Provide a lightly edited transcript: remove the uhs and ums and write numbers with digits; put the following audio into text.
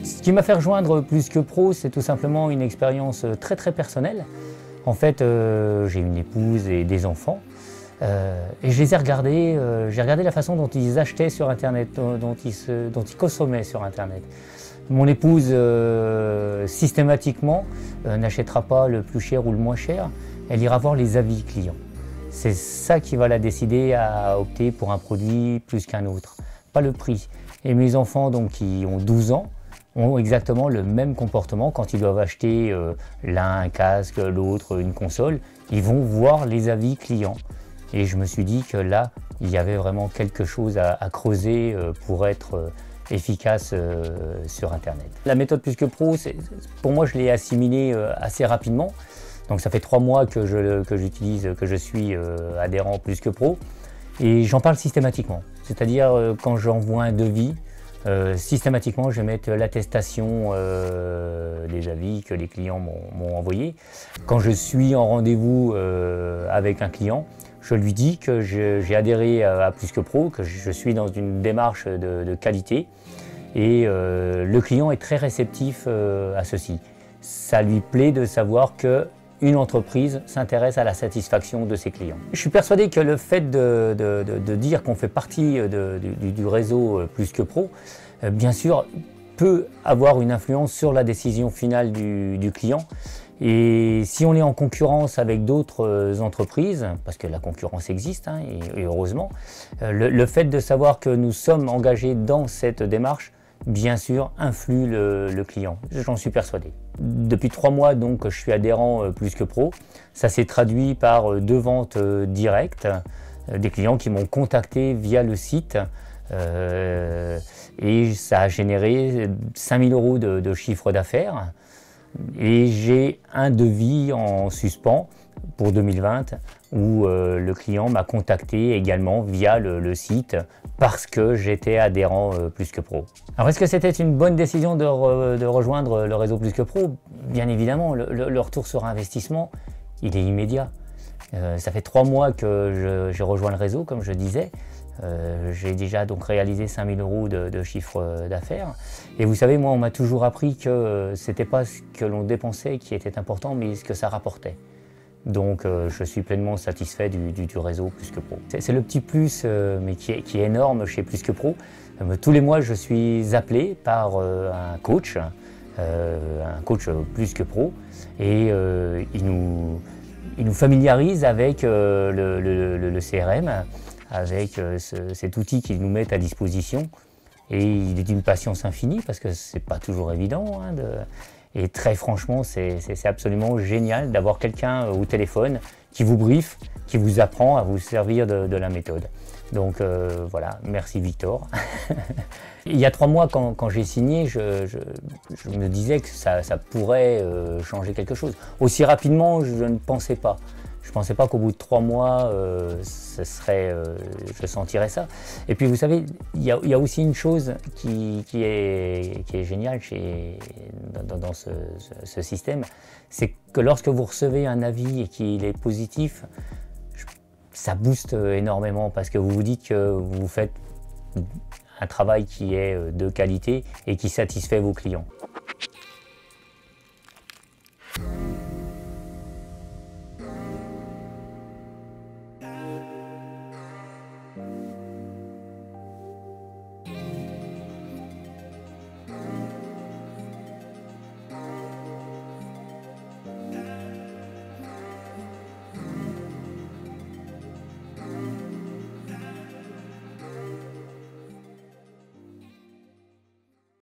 Ce qui m'a fait rejoindre Plus que Pro, c'est tout simplement une expérience très personnelle. En fait, j'ai une épouse et des enfants. Et je les ai regardés, j'ai regardé la façon dont ils achetaient sur Internet, dont ils consommaient sur Internet. Mon épouse, systématiquement, n'achètera pas le plus cher ou le moins cher, elle ira voir les avis clients. C'est ça qui va la décider à opter pour un produit plus qu'un autre, pas le prix. Et mes enfants, donc, qui ont 12 ans, ont exactement le même comportement quand ils doivent acheter l'un un casque, l'autre une console. Ils vont voir les avis clients. Et je me suis dit que là, il y avait vraiment quelque chose à creuser pour être efficace sur Internet. La méthode Plus que Pro, pour moi, je l'ai assimilée assez rapidement. Donc ça fait 3 mois que j'utilise, que je suis adhérent Plus que Pro. Et j'en parle systématiquement. C'est-à-dire quand j'envoie un devis, systématiquement, je vais mettre l'attestation des avis que les clients m'ont envoyé. Quand je suis en rendez-vous avec un client, je lui dis que j'ai adhéré à Plus que Pro, que je suis dans une démarche de qualité et le client est très réceptif à ceci. Ça lui plaît de savoir qu'une entreprise s'intéresse à la satisfaction de ses clients. Je suis persuadé que le fait de dire qu'on fait partie du réseau Plus que Pro, bien sûr, peut avoir une influence sur la décision finale du client. Et si on est en concurrence avec d'autres entreprises, parce que la concurrence existe, hein, et heureusement, le fait de savoir que nous sommes engagés dans cette démarche, bien sûr, influe le client. J'en suis persuadé. Depuis 3 mois, donc, je suis adhérent Plus que Pro. Ça s'est traduit par 2 ventes directes, des clients qui m'ont contacté via le site. Et ça a généré 5 000 € de chiffre d'affaires. Et j'ai un devis en suspens pour 2020 où le client m'a contacté également via le site parce que j'étais adhérent Plus que Pro. Alors est-ce que c'était une bonne décision de rejoindre le réseau Plus que Pro? Bien évidemment, le retour sur investissement, il est immédiat. Ça fait 3 mois que j'ai rejoint le réseau, comme je disais. J'ai déjà donc réalisé 5 000 € de chiffre d'affaires. Et vous savez, moi, on m'a toujours appris que c'était pas ce que l'on dépensait qui était important, mais ce que ça rapportait. Donc, je suis pleinement satisfait du réseau Plus que Pro. C'est le petit plus, mais qui est énorme chez Plus que Pro. Tous les mois, je suis appelé par un coach Plus que Pro, et il nous familiarise avec le CRM, avec cet outil qu'ils nous mettent à disposition. Et il est d'une patience infinie parce que c'est pas toujours évident. Hein, et très franchement, c'est absolument génial d'avoir quelqu'un au téléphone qui vous briefe, qui vous apprend à vous servir de la méthode. Donc voilà, merci Victor. Il y a 3 mois, quand j'ai signé, je me disais que ça pourrait changer quelque chose. Aussi rapidement, je ne pensais pas. Je ne pensais pas qu'au bout de 3 mois, je sentirais ça. Et puis vous savez, il y a aussi une chose qui est géniale dans ce système, c'est que lorsque vous recevez un avis et qu'il est positif, ça booste énormément parce que vous vous dites que vous faites un travail qui est de qualité et qui satisfait vos clients.